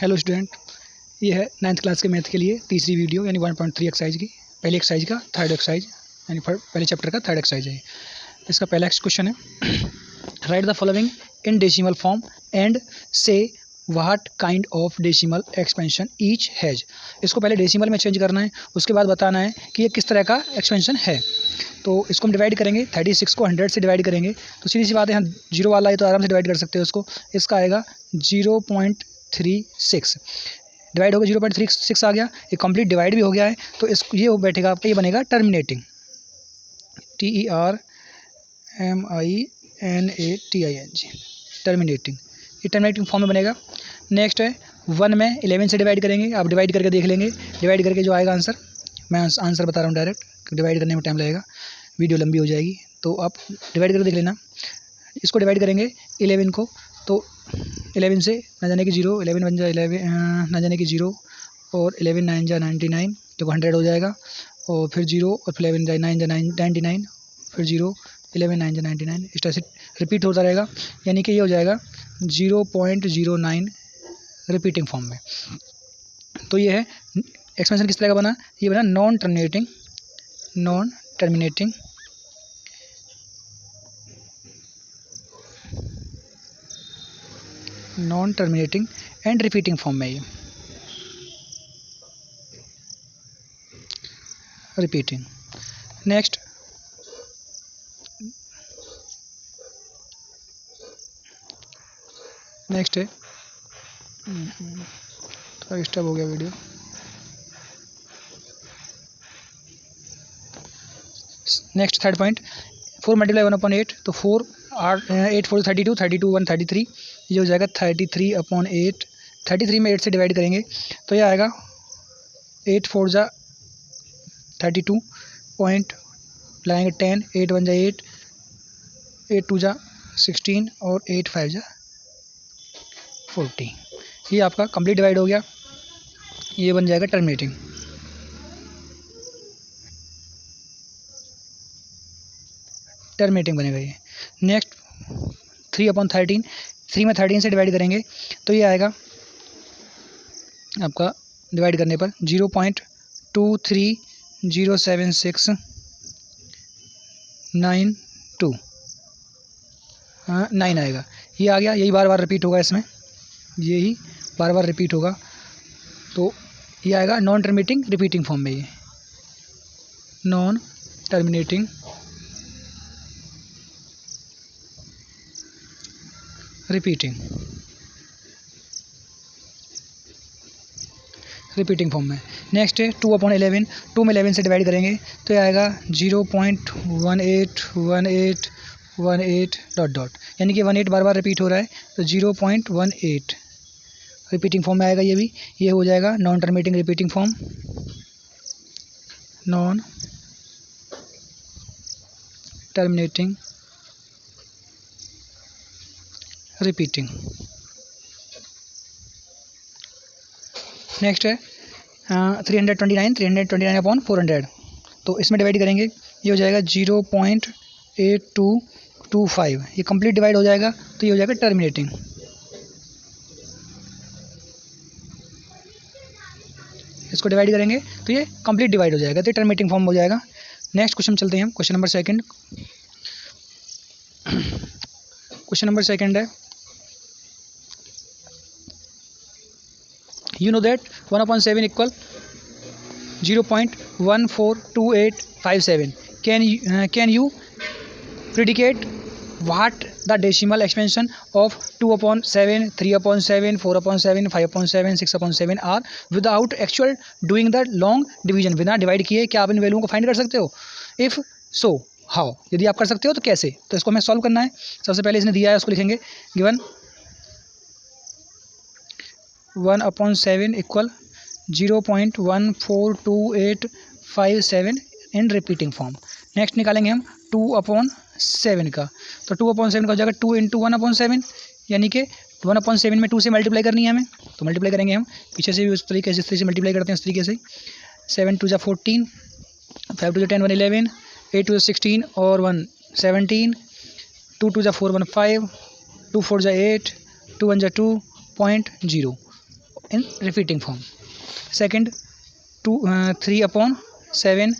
Hello student, ये है 9th class के मैथ के लिए तीसरी वीडियो यानी 1.3 एक्सरसाइज की। पहली एक्सरसाइज का थर्ड एक्सरसाइज यानी पहले चैप्टर का थर्ड एक्सरसाइज है। इसका पहला क्वेश्चन है, write the following in decimal form and say what kind of decimal expansion each has. इसको पहले डेसिमल में चेंज करना है, उसके बाद बताना है कि ये किस तरह का एक्सपेंशन है। तो इसको हम डिवाइड करेंगे, 36 को 100 से डिवाइड करेंगे तो सीधी सी बात है, हम जीरो वाला है तो आराम से डिवाइड कर सकते हो उसको। इसका आएगा 0.36 डिवाइड होगा, 0.36 आ गया। ये कंप्लीट डिवाइड भी हो गया है तो इस ये हो बैठेगा आपका, ये बनेगा टर्मिनेटिंग, TERMINATING, टर्मिनेटिंग। ये टर्मिनेटिंग फॉर्म में बनेगा। नेक्स्ट है 1 में 11 से डिवाइड करेंगे, आप डिवाइड करके देख लेंगे। डिवाइड करके जो आएगा आंसर, मैं आंसर बता रहा हूँ डायरेक्ट, डिवाइड करने में टाइम लगेगा, वीडियो लंबी हो जाएगी, तो आप डिवाइड करके देख लेना। इसको डिवाइड करेंगे 11 को, तो 11 से ना जाने की 0, 11 बन जाए 11, ना जाने की 0 और 11 9 जा 99, तो 100 हो जाएगा। और फिर 0 और फिर 11 9 जा 99, फिर 0 11 9 जा 99, इस तरह से रिपीट होता रहेगा। यानी कि ये हो जाएगा 0.09 रिपीटिंग फॉर्म में। तो ये है एक्सपेंशन किस तरह का बना, ये बना non terminating and repeating form में, ये रिपीटिंग। नेक्स्ट है, थोड़ा डिस्टर्ब हो गया video. Next third point, 4 multiply 1/8, तो 4 8 4 32, 32 1 33, ये हो जाएगा 33/8। 33 में 8 से डिवाइड करेंगे तो ये आएगा 8 4 जा 32, पॉइंट लाएंगे 10, 8 1 जा 8, 8 2 जा 16 और 8 5 जा 40। ये आपका कंप्लीट डिवाइड हो गया, ये बन जाएगा टर्मिनेटिंग। बनेगा ये। नेक्स्ट 3/13, 3 में 13 से डिवाइड करेंगे तो ये आएगा आपका, डिवाइड करने पर 0.2307692 9 आएगा। ये आ गया, यही बार बार रिपीट होगा, इसमें यही बार बार रिपीट होगा, तो ये आएगा नॉन टर्मिनेटिंग रिपीटिंग फॉर्म में। ये नॉन टर्मिनेटिंग रिपीटिंग फॉर्म में। नेक्स्ट है 2/11, 2 में 11 से डिवाइड करेंगे तो ये आएगा 0.1818 डॉट, यानी कि 18 बार बार रिपीट हो रहा है तो 0.18 रिपीटिंग फॉर्म में आएगा ये भी। ये हो जाएगा non terminating repeating form, non terminating repeating. Next है 329/400, तो इसमें डिवाइड करेंगे, ये हो जाएगा 0.8225, ये कंप्लीट डिवाइड हो जाएगा तो ये हो जाएगा टर्मिनेटिंग। इसको डिवाइड करेंगे तो ये कंप्लीट डिवाइड हो जाएगा, तो ये टर्मिनेटिंग फॉर्म हो जाएगा। नेक्स्ट क्वेश्चन चलते हैं हम, question number second. Question number second है, you know that 1/7 equal 0.142857. Can you predicate what the decimal expansion of 2/7, 3/7, 4/7, 5/7, 6/7 are without actual doing the long division? बिना डिवाइड किए क्या आप इन वैल्यूओं को फाइंड कर सकते हो? इफ सो हाउ, यदि आप कर सकते हो तो कैसे? तो इसको हमें सॉल्व करना है। सबसे पहले इसने दिया है, उसको लिखेंगे, गिवन 1/7 इक्वल 0.142857 इन रिपीटिंग फॉर्म। नेक्स्ट निकालेंगे हम 2/7 का, तो 2/7 का हो जाएगा 2 × 1/7, यानी कि 1/7 में 2 से मल्टीप्लाई करनी है हमें, तो मल्टीप्लाई करेंगे हम पीछे से भी उस तरीके से, जिस तरीके से मल्टीप्लाई करते हैं उस तरीके से। 7 2 जा 14, 5 2 जा 10, 1 11, 8 2 जा 16 और 1 17, 2 2 जा 4 1 5, 2 4 जा 8, 2 1 जा 2.0, इन रिपीटिंग फॉर्म। सेकंड 3/7,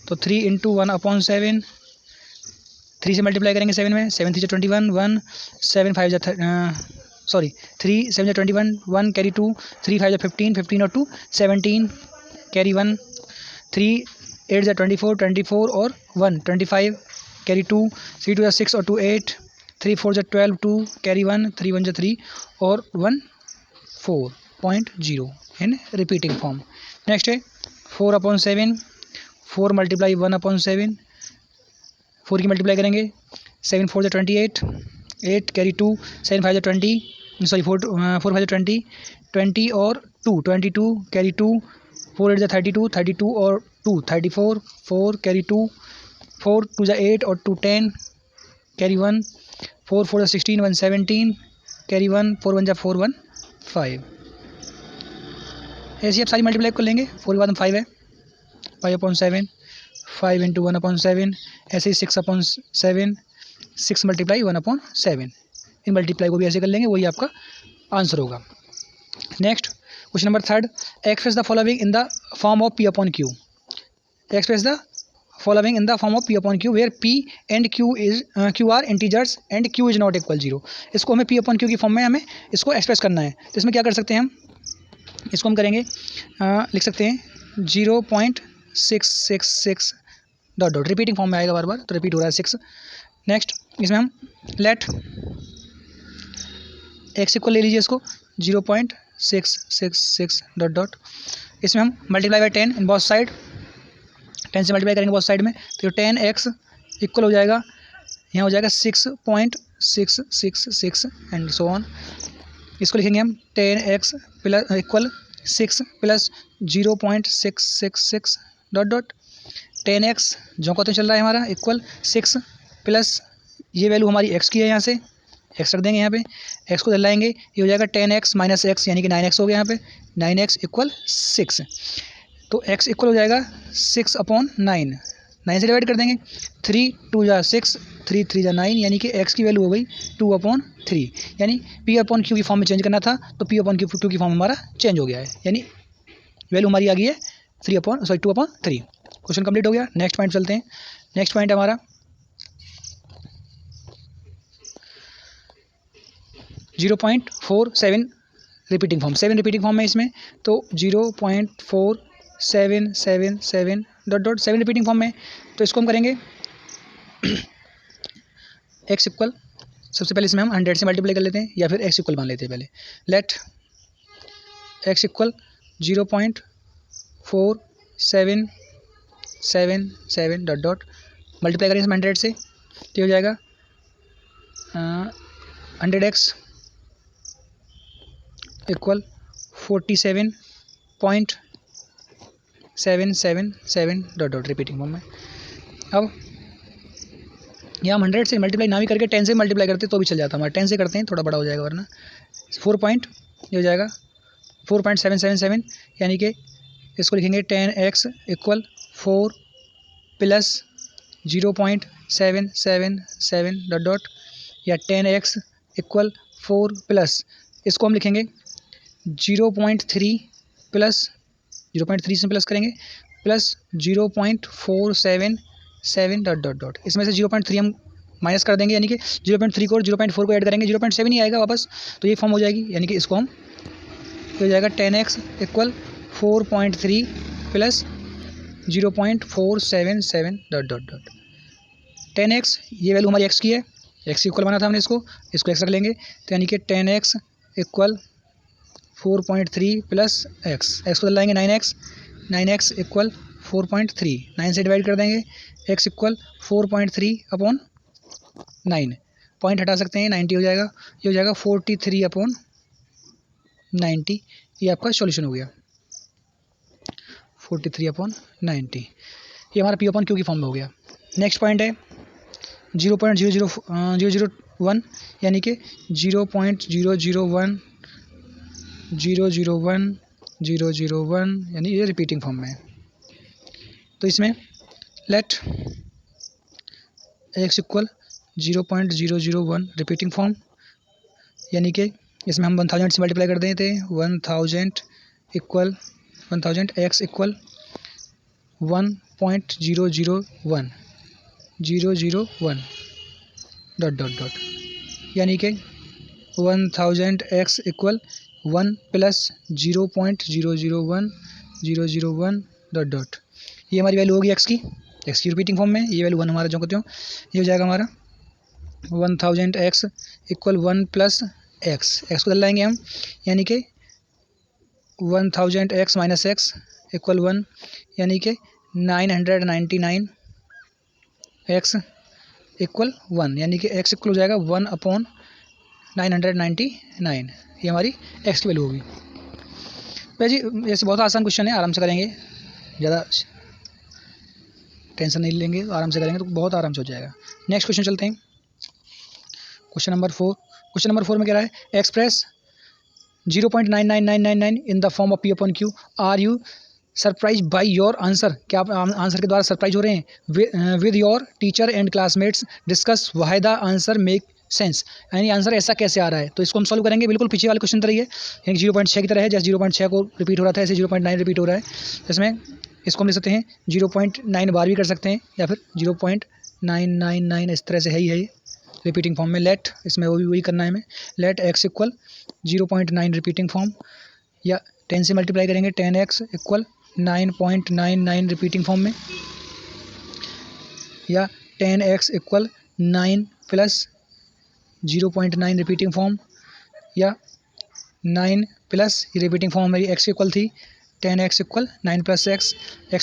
तो 3 × 1/7, 3 से मल्टीप्लाई करेंगे 7 में, 7 3 21, 1 7 5 3 7 21, 1 कैरी 2, 3 5 15, 15 और 2 17 कैरी 1, 3 8 24, 24 और 1 25 कैरी 2, 3 2 6 और 2 8, 3 4 12, 2 कैरी 1, 3 1 3 और 1 4.0 इन रिपीटिंग फॉर्म। नेक्स्ट है 4/7, 4 मल्टीप्लाई 1/7, 4 की मल्टीप्लाई करेंगे, 7 4 28, 8 कैरी 2, 7 5 20, 4 5 20, 20 और 2 22 कैरी 2, 4 8 32, 32 और 2 34, 4 कैरी 2, 4 2 8 और 2 10 कैरी 1, 4 4 16, 1 17 कैरी 1, 4 1 4 1 5। ऐसे आप सारी मल्टीप्लाई कर लेंगे। 4 के बाद 5 है, 5/7, 5 × 1/7, ऐसे ही 6/7, 6 मल्टीप्लाई 1/7। इन मल्टीप्लाई को भी ऐसे कर लेंगे, वही आपका आंसर होगा। Next question number 3, express the following in the form of P/Q। Express the following in the form of P/Q where P and Q are integers and Q is not equal 0। इसको हमें P/Q की form में हमें इसको express करना है। तो इसमें क्या कर सकते हैं हम, इसको हम करेंगे, लिख सकते हैं 0.666 ... रिपीटिंग फॉर्म में आएगा बार बार, तो रिपीट हो रहा है 6। नेक्स्ट इसमें हम लेट x इक्वल ले लीजिए, इसको 0.666 ... इसमें हम multiply by 10 in both side, 10 से मल्टीप्लाई करेंगे बोथ साइड में, तो 10x इक्वल हो जाएगा, यहाँ हो जाएगा 6.666 एंड सो ऑन। इसको लिखेंगे हम 10x plus equal 6 plus 0.666 ... 10x जो का तो चल रहा है हमारा इक्वल 6 प्लस ये वैल्यू हमारी x की है, यहाँ से x रख देंगे, यहाँ पे x को दिलाएंगे, ये हो जाएगा 10x माइनस x यानी कि 9x हो गया, यहाँ पे 9x इक्वल 6। तो x इक्वल हो जाएगा 6/9, 9 से डिवाइड कर देंगे, 3 2 6, 3 3 9, यानी कि x की वैल्यू हो गई 2/3। यानी P/Q की फॉर्म में चेंज करना था, तो P/Q की फॉर्म हमारा चेंज हो गया है, यानी वैल्यू हमारी आ गई है 2/3। क्वेश्चन कंप्लीट हो गया। नेक्स्ट पॉइंट चलते हैं। नेक्स्ट पॉइंट हमारा 0.47 रिपीटिंग फॉर्म, 7 रिपीटिंग फॉर्म है इसमें, तो 0.4777 ... 7 रिपीटिंग फॉर्म में। तो इसको हम करेंगे x इक्वल, सबसे पहले इसमें हम 100 से मल्टीप्लाई कर लेते हैं, या फिर x इक्वल मान लेते हैं पहले। लेट x इक्वल 0.4777 ... मल्टीप्लाई करेंगे इसमें 100 से, तो हो जाएगा 100x इक्वल 47.777 ... रिपीटिंग फॉर्म में। अब यहाँ हम 100 से मल्टीप्लाई ना भी करके 10 से मल्टीप्लाई करते तो भी चल जाता हमारा, 10 से करते हैं थोड़ा बड़ा हो जाएगा, वरना 4 पॉइंट ये हो जाएगा 4.777, यानी कि इसको लिखेंगे 10x इक्वल 4 प्लस 0.777 ... या 10x इक्वल 4 प्लस, इसको हम लिखेंगे 0.3 प्लस 0.3 से प्लस करेंगे, प्लस 0.477 ... इसमें से 0.3 हम माइनस कर देंगे, यानी कि 0.3 को और 0.4 को ऐड करेंगे, 0.7 ही आएगा वापस, तो ये फॉर्म हो जाएगी, यानी कि इसको हम हो जाएगा 10x इक्वल 4.3 प्लस 0.477 ... 10x ये वैल्यू हमारी x की है, x इक्वल बना था हमने, इसको x रख लेंगे, तो यानी कि 10x इक्वल 4.3 प्लस x को लाएंगे 9x इक्वल 4.3, 9 से डिवाइड कर देंगे, x इक्वल 4.3/9, पॉइंट हटा सकते हैं, 90 हो जाएगा, ये हो जाएगा 43/90। ये आपका सॉल्यूशन हो गया 43/90, ये हमारा P/Q की फॉर्म में हो गया। नेक्स्ट पॉइंट है 0.001, यानी कि 0.001 यानी ये रिपीटिंग फॉर्म में है। तो इसमें let x equal 0.001 repeating form, यानी कि इसमें हम 1000 से मल्टीप्लाई कर देते हैं। 1000 equal 1000 x equal 1.001 dot dot dot, यानी कि 1000 x equal 1 plus 0.001 dot dot, ये हमारी वैल्यू होगी x की रिपीटिंग फॉर्म में। ये वैल्यू 1 हमारा जो करते हो ये हो जाएगा हमारा 1000 x इक्वल 1 प्लस x को डलाएंगे हम, यानी कि 1000 x माइनस x इक्वल 1, यानी कि 999 x इक्वल 1, यानी कि x इक्वल हो जाएगा 1/999। ये हमारी x की वैल्यू होगी। भाई जी ऐसे बहुत आसान क्वेश्चन है, आराम से करेंगे, ज़्यादा टेंशन नहीं लेंगे, आराम से करेंगे तो बहुत आराम से हो जाएगा। नेक्स्ट क्वेश्चन चलते हैं, क्वेश्चन नंबर 4। क्वेश्चन नंबर 4 में कह रहा है express 0.99999 in the form of P upon Q, are you surprise by your answer, क्या आप आंसर के द्वारा सरप्राइज हो रहे हैं? With your teacher and classmates discuss why the answer make sense, यानी आंसर ऐसा कैसे आ रहा है। तो इसको हम सॉल्व करेंगे बिल्कुल पीछे वाले क्वेश्चन तरह ही है, यानी 0.6 की तरह है, जैसे 0.6 को रिपीट हो रहा था ऐसे 0.9 रिपीट हो रहा है। इसमें इसको हम लिख सकते हैं 0.9 बार भी कर सकते हैं, या फिर 0.999 इस तरह से है ही है रिपीटिंग फॉर्म में। लेट इसमें वही करना है हमें, let x equal 0.9 repeating form, या 10 से मल्टीप्लाई करेंगे 10x इक्वल 9.99 रिपीटिंग फॉर्म में, या 10x equal 9 plus 0.9 repeating form, या 9 प्लस रिपीटिंग फॉर्म हमारी x इक्वल थी 10x इक्वल 9 प्लस x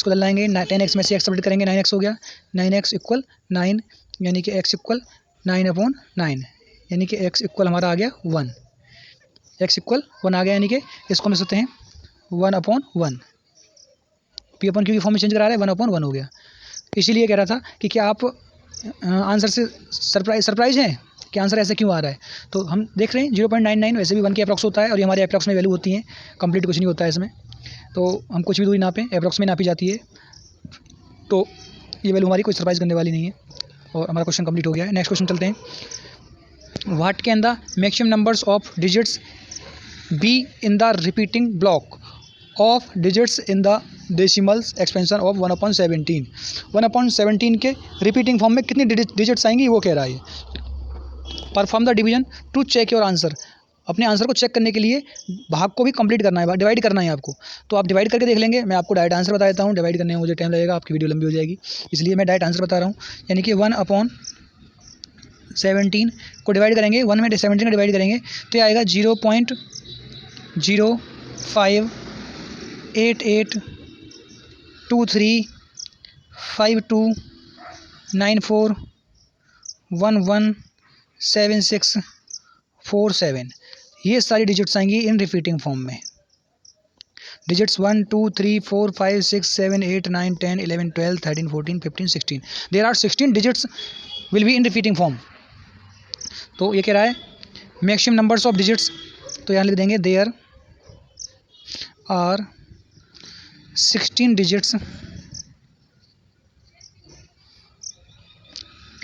को डलाएंगे, 10x में से x सब्ट्रैक्ट करेंगे 9x हो गया, 9x इक्वल 9, यानी कि x इक्वल 9/9, यानी कि x इक्वल हमारा आ गया 1, x इक्वल 1 आ गया, यानी कि इसको हम लिख सकते हैं 1/1, P अपॉन Q की फॉर्म में चेंज करा रहे हैं, 1/1 हो गया। इसीलिए कह रहा था कि क्या आप आंसर से सरप्राइज हैं कि आंसर ऐसे क्यों आ रहा है। तो हम देख रहे हैं 0.99 वैसे भी 1 के अप्रॉक्स होता है, और ये हमारे अप्रॉक्स में वैल्यू होती है, कंप्लीट कुछ नहीं होता है इसमें। तो हम कुछ भी दूरी नापें अप्रॉक्स में नापी जाती है, तो ये वैल्यू हमारी कोई सरप्राइज करने वाली नहीं है, और हमारा क्वेश्चन कंप्लीट हो गया है। नेक्स्ट क्वेश्चन चलते हैं, what can the maximum numbers of digits be in the repeating block of digits in the decimals expansion of 1/17। 1/17 के रिपीटिंग फॉर्म में कितनी डिजिट्स आएंगी वो कह रहा है। Perform the division to check your answer, अपने आंसर को चेक करने के लिए भाग को भी कंप्लीट करना है, डिवाइड करना है आपको। तो आप डिवाइड करके देख लेंगे, मैं आपको डायरेक्ट आंसर बता देता हूँ, डिवाइड करने में मुझे टाइम लगेगा, आपकी वीडियो लंबी हो जाएगी, इसलिए मैं डायरेक्ट आंसर बता रहा हूँ। यानी कि 1/17 को डिवाइड करेंगे, 1 में 17 को डिवाइड करेंगे तो ये आएगा 0.0588235294117647, ये सारी डिजिट्स आएंगी इन रिपीटिंग फॉर्म में। Digits 1 2 3 4 5 6 7 8 9 10 11 12 13 14 15 16, there are 16 digits will be in repeating form. तो ये कह रहा है मैक्सिमम नंबर्स ऑफ डिजिट्स, तो यहाँ लिख देंगे there are 16 digits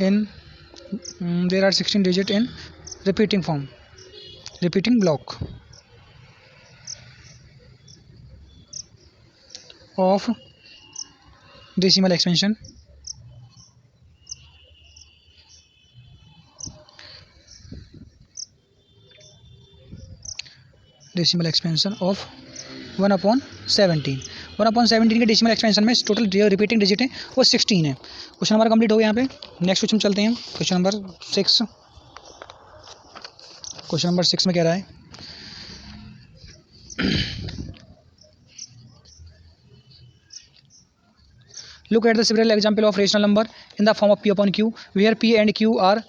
in there are 16 digit in repeating form, repeating block of decimal expansion of 1/17। 1/17 के डेसिमल एक्सपेंशन में टोटल जो रिपीटिंग डिजिट है वो 16 है। क्वेश्चन हमारा कंप्लीट हो गया यहाँ पे। नेक्स्ट क्वेश्चन चलते हैं, क्वेश्चन नंबर 6। क्वेश्चन नंबर 6 में कह रहा है look at the several example of rational number in the form of P upon Q where P and Q are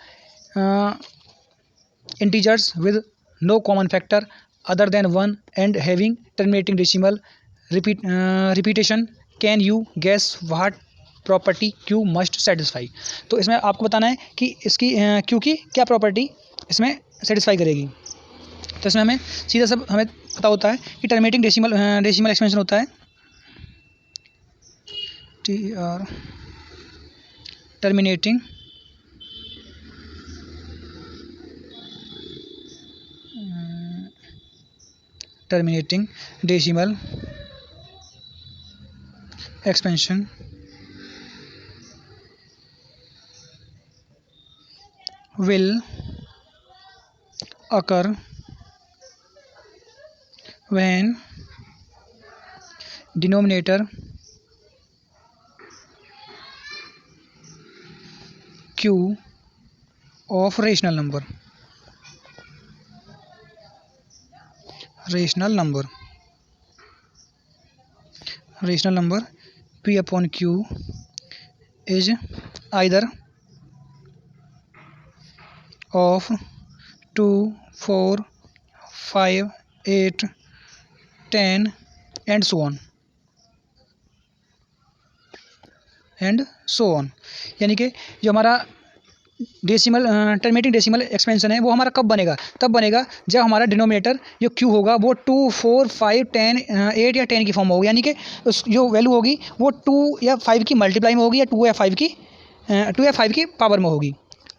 integers with no common factor other than 1 and having terminating decimal repetition, can you guess what property Q must satisfy. तो इसमें आपको बताना है कि इसकी Q की क्या property इसमें सेटिस्फाई करेगी। तो इसमें हमें सीधा सब हमें पता होता है कि टर्मिनेटिंग डेसिमल एक्सपेंशन होता है, terminating terminating decimal expansion will occur when denominator q of rational number p upon q is either of 2, 4, 5, 8, 10 and so on यानी कि जो हमारा टर्मिनेटिंग डेसिमल एक्सपेंशन है वो हमारा कब बनेगा, तब बनेगा जब हमारा डिनोमिनेटर जो q होगा वो 2, 4, 5, 10, 8 या 10 की फॉर्म होगी, यानी कि उस जो वैल्यू होगी वो 2 या 5 की मल्टीप्लाई में होगी या 2 या 5 की पावर में होगी,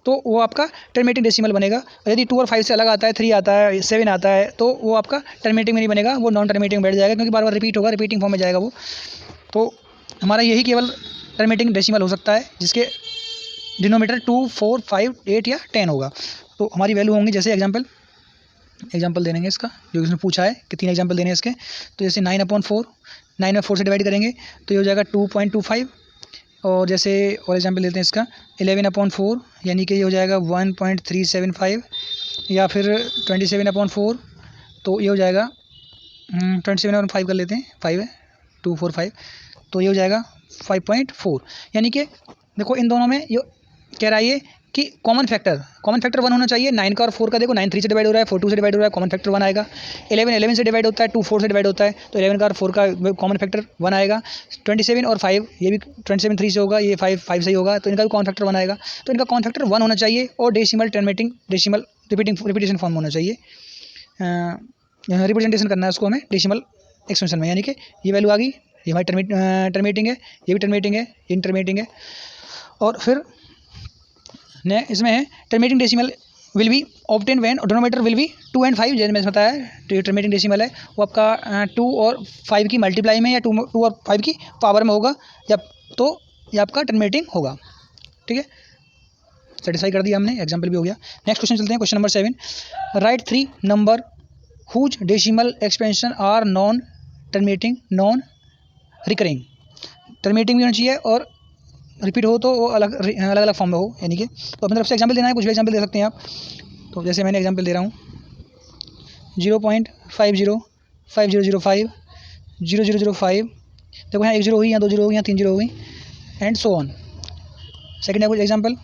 तो वो आपका टर्मिनेटिंग डेसिमल बनेगा। और यदि 2 और 5 से अलग आता है, 3 आता है, 7 आता है, तो वो आपका टर्मिनेटिंग में नहीं बनेगा, वो नॉन टर्मिनेटिंग में बैठ जाएगा, क्योंकि बार बार रिपीट होगा, रिपीटिंग फॉर्म में जाएगा वो। तो हमारा यही केवल टर्मिनेटिंग डेसिमल हो सकता है जिसके डिनोमिनेटर 2, 4, 5, 8 या 10 होगा। तो हमारी वैल्यू होंगी, जैसे एग्जाम्पल दे देंगे इसका, जो इसने पूछा है कि 3 एग्जाम्पल देने हैं इसके। तो जैसे 9/4, 9 में 4 से डिवाइड करेंगे तो ये हो जाएगा 2.25। और जैसे और एग्जाम्पल लेते हैं इसका 11/4, यानी कि ये हो जाएगा 1.375। या फिर 27/4, तो ये हो जाएगा 27/5 कर लेते हैं, 5 है, 2, 4, 5, तो ये हो जाएगा 5.4। यानी कि देखो इन दोनों में ये कह रहा है ये कि कॉमन फैक्टर 1 होना चाहिए। 9 का और 4 का देखो, 9 3 से डिवाइड हो रहा है, 4 2 से डिवाइड हो रहा है, कॉमन फैक्टर 1 आएगा। 11 से डिवाइड होता है, 2 4 से डिवाइड होता है, तो 11 का और 4 का कॉमन फैक्टर 1 आएगा। 27 और 5, ये भी 27 3 से होगा, ये 5 से ही होगा, तो इनका भी कॉमन फैक्टर 1 आएगा। तो इनका कॉमन फैक्टर 1 होना चाहिए और decimal terminating decimal repetition form होना चाहिए। रिप्रेजेंटेशन करना है उसको हमें डेसिमल एक्सपेंशन में, यानी कि ये वैल्यू आ गई, ये हमारी टर्मिनेटिंग है, ये भी टर्मिनेटिंग है, ये टर्मिनेटिंग है। और फिर ने इसमें है terminating decimal will be obtain when denominator will be 2 and 5, जैसे मैंने बताया है। टर्मिनेटिंग डेसिमल है वो आपका 2 और 5 की मल्टीप्लाई में या 2 और 5 की पावर में होगा, या तो ये आपका टर्मिनेटिंग होगा। ठीक है, सेटिस्फाई कर दिया हमने, एग्जाम्पल भी हो गया। नेक्स्ट क्वेश्चन चलते हैं, question number 7। Write 3 number whose decimal expansion are non terminating non recurring. Terminating भी होना चाहिए और रिपीट हो तो वो अलग अलग फॉर्म में हो, यानी कि तो अपनी तरफ से एग्जाम्पल देना है, कुछ भी एग्जाम्पल दे सकते हैं आप। तो जैसे मैंने एग्जाम्पल दे रहा हूँ 0.50, 5005, 0005, देखो यहाँ 1 0 हुई, यहाँ 2 0 हो गई, यहाँ 3 0 हो गई, एंड सो ऑन। सेकेंड है कुछ एग्जाम्पल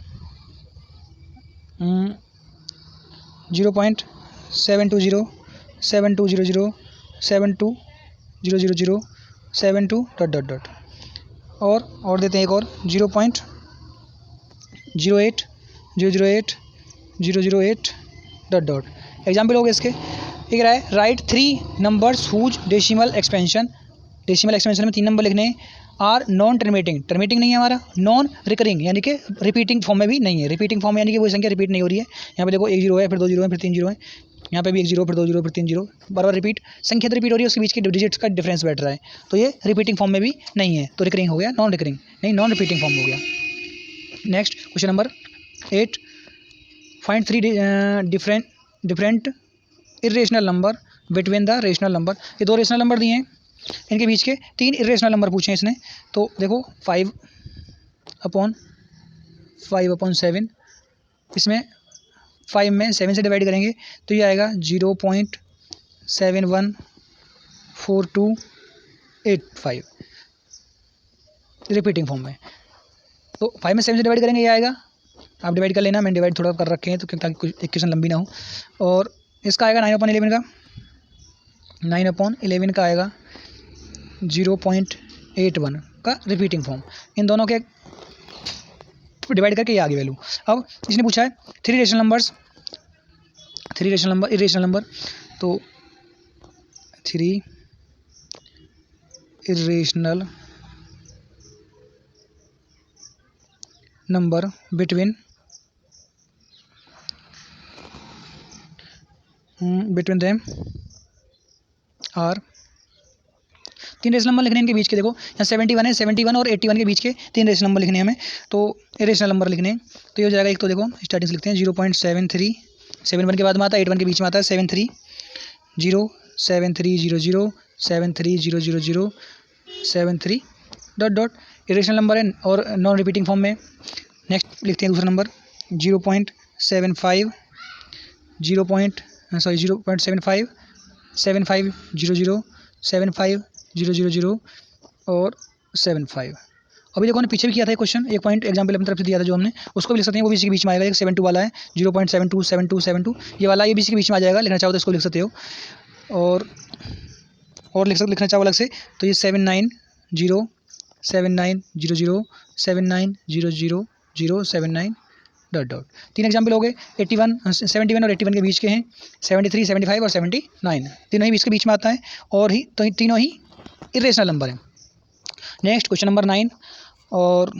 0.720, 7200, 720000, 72 ... और देते हैं एक और 0.08, 008, 008 ... एग्जाम्पल हो गए इसके। एक रहा है right 3 numbers whose decimal expansion में 3 नंबर लिखने हैं, आर नॉन टर्मिनेटिंग नहीं है हमारा, नॉन रिकरिंग यानी कि रिपीटिंग फॉर्म में भी नहीं है। रिपीटिंग फॉर्म यानी कि वो संख्या रिपीट नहीं हो रही है। यहाँ पे देखो 1 0 है, फिर 2 0 है, फिर 3 0 है, यहाँ पे भी 1 0, फिर 2 0, फिर 3 0, बार बार रिपीट, संख्या तो रिपीट हो रही है, उसके बीच के डिजिट्स का डिफरेंस बैठ रहा है, तो ये रिपीटिंग फॉर्म में भी नहीं है, तो रिकरिंग हो गया, नॉन रिकरिंग नहीं, नॉन रिपीटिंग फॉर्म हो गया। Next question number 8। Find 3 different irrational number between the rational number. ये 2 रेशनल नंबर दिए हैं, इनके बीच के 3 इरेशनल नंबर पूछे हैं इसने। तो देखो 5/7, इसमें 5 में 7 से डिवाइड करेंगे तो ये आएगा 0.714285 रिपीटिंग फॉर्म में। तो 5 में 7 से डिवाइड करेंगे ये आएगा, आप डिवाइड कर लेना, मैंने डिवाइड थोड़ा कर रखे हैं तो ताकि कुछ इक्वेशन लंबी ना हो। और इसका आएगा 9/11 का, 9/11 का आएगा 0.81 का रिपीटिंग फॉर्म। इन दोनों के डिवाइड करके ये आ गई वैल्यू। अब इसने पूछा है 3 इरेशनल नंबर, तो 3 irrational number between them are. 3 rational number लिखने हैं इनके बीच के। देखो यहाँ 71 है, 71 और 81 के बीच के 3 रेशनल नंबर लिखने हैं हमें, तो इरेशनल नंबर लिखने हैं। तो ये हो जाएगा, एक तो देखो स्टार्टिंग से लिखते हैं 0.73, 71 के बाद में आता है, 81 के बीच में आता है 73 0 7300 73000 73 डॉट डॉट। इरेशनल नंबर है और नॉन रिपीटिंग फॉर्म में। नेक्स्ट लिखते हैं दूसरा नंबर 0.75 0.75 7500 75000 और 75। अभी देखो हमने पीछे भी किया था एक क्वेश्चन, एक पॉइंट एग्जाम्पल अपनी तरफ से दिया था जो हमने, उसको भी लिख सकते हैं, वो भी इसी के बीच में आएगा। एक 72 वाला है 0.72 ये वाला, ये भी इसी के बीच में आ जाएगा। लिखना चाहो तो इसको लिख सकते हो, और लिखना चाहो अलग से तो ये 790 7900 7900 79 डॉट डॉट। 3 एग्जाम्पल हो गए। 71 और 81 के बीच के हैं, 73 75 और 79 तीनों ही इसके बीच में आता है, और ही तो तीनों ही इरेशनल नंबर है। नेक्स्ट क्वेश्चन नंबर 9, और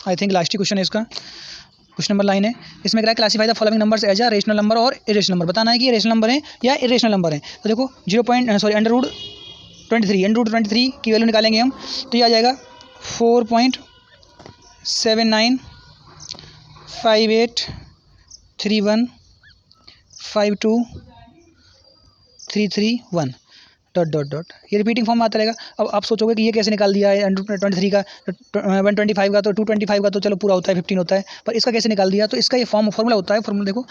आई थिंक लास्ट ही क्वेश्चन है इसका। क्वेश्चन नंबर 9 है, इसमें क्या है, classify the following numbers as a rational number और इरेशनल नंबर। बताना है कि ये रेशनल नंबर है या इरेशनल नंबर है। तो देखो √23 की वैल्यू निकालेंगे हम, तो ये आ जाएगा 4.7958315233 डॉट डॉट डॉट। ये रिपीटिंग फॉर्म में आता रहेगा। अब आप सोचोगे कि ये कैसे निकाल दिया है, 123 का 125 का, तो 225 का तो चलो पूरा होता है 15 होता है, पर इसका कैसे निकाल दिया। तो इसका ये फॉर्मूला होता है। फॉर्मूला देखो,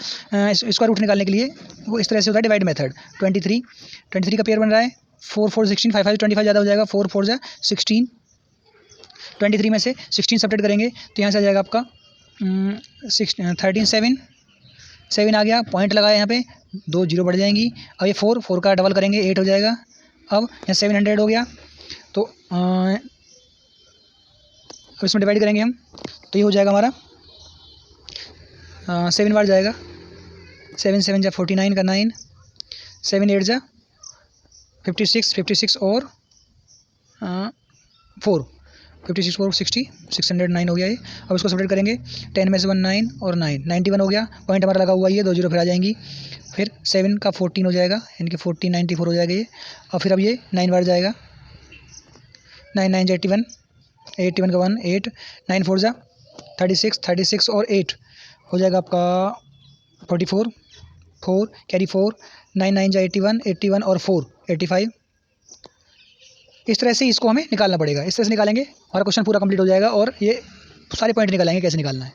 इसका रूट निकालने के लिए वो इस तरह से होता है, डिवाइड मेथड। 23 का पेयर बन रहा है 4 4 16, 5 5 25 ज़्यादा हो जाएगा, 4 4 जा 16। 23 में से 16 सब्ट्रैक्ट करेंगे तो यहाँ से आ जाएगा आपका 13 7 आ गया। पॉइंट लगाया यहाँ पे, 2 0 बढ़ जाएंगी। अब ये 4 का डबल करेंगे 8 हो जाएगा। अब यहाँ 700 हो गया, तो अब इसमें डिवाइड करेंगे हम, तो ये हो जाएगा हमारा 7 बार जाएगा। 7 7 जा 49 का 9, 7 8 जा 56 और 4 56 4 60 609 हो गया ये। अब इसको सब्ट्रैक्ट करेंगे, 10 में से 1 9 और 9 91 हो गया। पॉइंट हमारा लगा हुआ है, ये 2 0 फिर आ जाएंगी। फिर 7 का 14 हो जाएगा, यानी कि 14 94 हो जाएगा ये। और फिर अब ये 9 बार जाएगा, 9 9 जा 81 81 का 1 8 9 4 जा 36 और 8 हो जाएगा आपका 44 4 कैरी 4 9 9 जा 81 और 4 85। इस तरह से इसको हमें निकालना पड़ेगा। इस तरह से निकालेंगे हमारा क्वेश्चन पूरा कंप्लीट हो जाएगा, और ये सारे पॉइंट निकालेंगे कैसे निकालना है।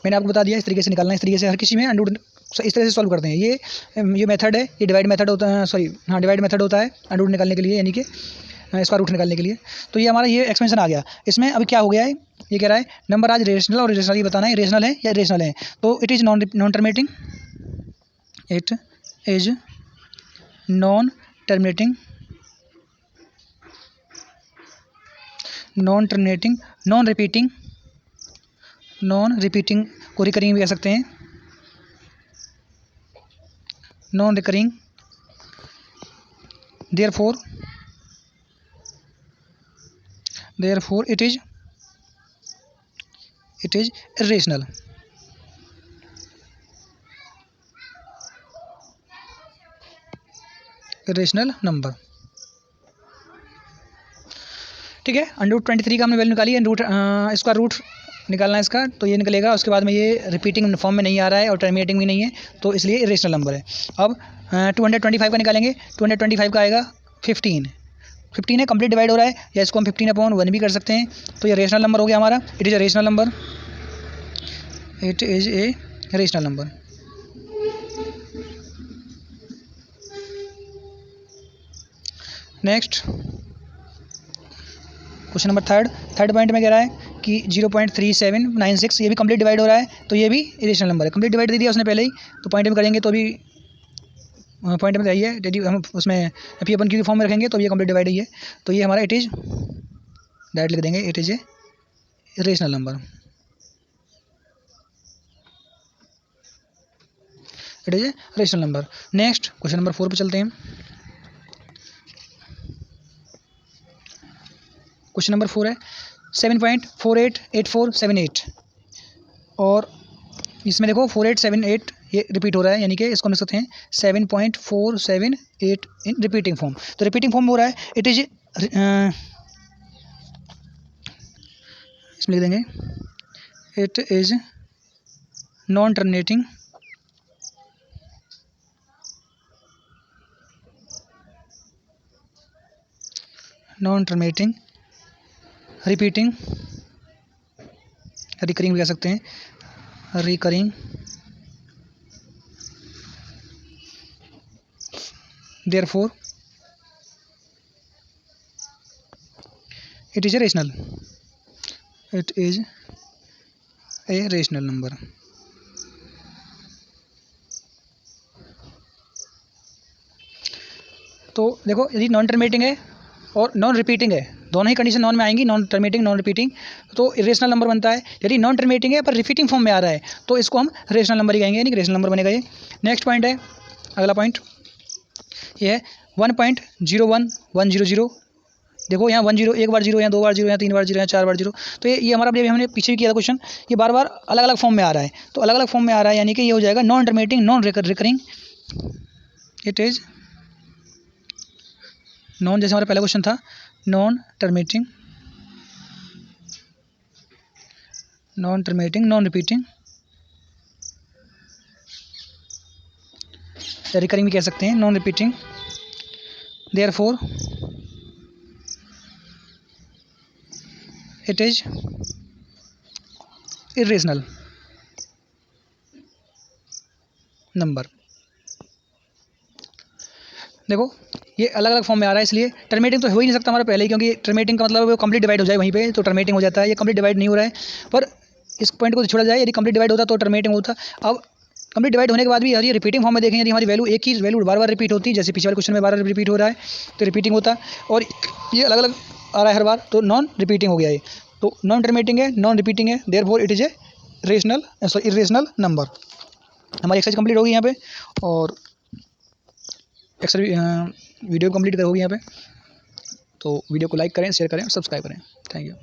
मैंने आपको बता दिया इस तरीके से निकालना है। इस तरीके से हर किसी में अंडर इस तरह से सॉल्व करते हैं। ये मेथड है, ये डिवाइड मेथड होता है, डिवाइड मेथड होता है अंडर निकालने के लिए, यानी कि स्क्वायर रूट निकालने के लिए। तो ये हमारा ये एक्सपेंशन आ गया। इसमें अभी क्या हो गया है, ये कह रहा है नंबर आज रेशनल और इरेशनल, ये बताना है रेशनल है या इरेशनल है। तो it is non terminating, it is non terminating, non terminating, non repeating को रिकरिंग भी कह सकते हैं, non recurring. Therefore it is irrational. Irrational number, ठीक है। √23 का हमने वैल्यू निकाली है, इसका रूट निकालना है इसका, तो ये निकलेगा। उसके बाद में ये रिपीटिंग फॉर्म में नहीं आ रहा है और टर्मिनेटिंग भी नहीं है, तो इसलिए इरेशनल नंबर है। अब 225 का निकालेंगे। 225 का आएगा 15 है, कंप्लीट डिवाइड हो रहा है, या इसको हम 15/1 भी कर सकते हैं। तो ये रेशनल नंबर हो गया हमारा। It is a rational number, it is a rational number. Next question number third point में कह रहा है कि 0.3796 ये भी कंप्लीट डिवाइड हो रहा है, तो ये भी इरेशनल नंबर है। कंप्लीट डिवाइड दे दिया उसने पहले ही, तो पॉइंट में करेंगे तो भी पॉइंट में चाहिए, यदि हम उसमें पी अपन क्यू की फॉर्म में रखेंगे तो ये कंप्लीट डिवाइड ही है। तो ये हमारा इट इज़ डायरेक्ट लिख देंगे, it is a irrational number, it is a rational number. Next question number 4 पे चलते हैं। क्वेश्चन नंबर 4 है 7.488478, और इसमें देखो 4878 ये रिपीट हो रहा है, यानी कि इसको हम लिख सकते हैं 7.478 इन रिपीटिंग फॉर्म। तो रिपीटिंग फॉर्म में हो रहा है, इट इज इसमें लिख देंगे it is non terminating repeating, recurring भी कह सकते हैं, recurring therefore it is a rational number. तो देखो, यदि नॉन टर्मिनेटिंग है और नॉन रिपीटिंग है, दोनों ही कंडीशन नॉन में आएंगी, नॉन टर्मिनेटिंग नॉन रिपीटिंग, तो इरेशनल नंबर बनता है। यदि नॉन टर्मिनेटिंग है पर रिपीटिंग फॉर्म में आ रहा है तो इसको हम रेशनल नंबर ही कहेंगे, यानी कि रेशनल नंबर बनेगा ये। नेक्स्ट पॉइंट है, अगला पॉइंट ये है 1.01100। देखो यहाँ 10 एक बार 0, यहाँ 2 बार 0, यहाँ 3 बार 0, यहाँ 4 बार 0। तो ये हमारा अभी हमने पीछे भी किया था क्वेश्चन, ये बार बार अलग अलग फॉर्म में आ रहा है। तो अलग अलग फॉर्म में आ रहा है, यानी कि ये हो जाएगा non terminating non recurring. It is non, जैसे हमारा पहला क्वेश्चन था, non terminating non repeating, recurring भी कह सकते हैं, non repeating, therefore it is irrational number. देखो ये अलग अलग फॉर्म में आ रहा है, इसलिए टर्मिनेटिंग तो हो ही नहीं सकता हमारा पहले ही, क्योंकि टर्मिनेटिंग का मतलब वो कंप्लीट डिवाइड हो जाए वहीं पे, तो टर्मिनेटिंग हो जाता है। ये कंप्लीट डिवाइड नहीं हो रहा है, पर इस पॉइंट को छोड़ा जाए, यदि कंप्लीट डिवाइड होता तो टर्मिनेटिंग होता। अब कंप्लीट डिवाइड होने के बाद भी यदि रिपीटिंग फॉर्म में देखें, यदि हमारी वैल्यू एक ही वैल्यू बार बार रिपीट होती है, जैसे पिछले वाले क्वेश्चन में बार बार रिपीट हो रहा है तो रिपीटिंग होता, और ये अलग अलग आ रहा है हर बार, तो नॉन रिपीटिंग हो गया ये। तो नॉन टर्मिनेटिंग है, नॉन रिपीटिंग है, therefore it is a irrational number. हमारी एक्सरसाइज कंप्लीट होगी यहाँ पे, और वीडियो कंप्लीट होगी यहाँ पे। तो वीडियो को लाइक करें, शेयर करें और सब्सक्राइब करें। Thank you.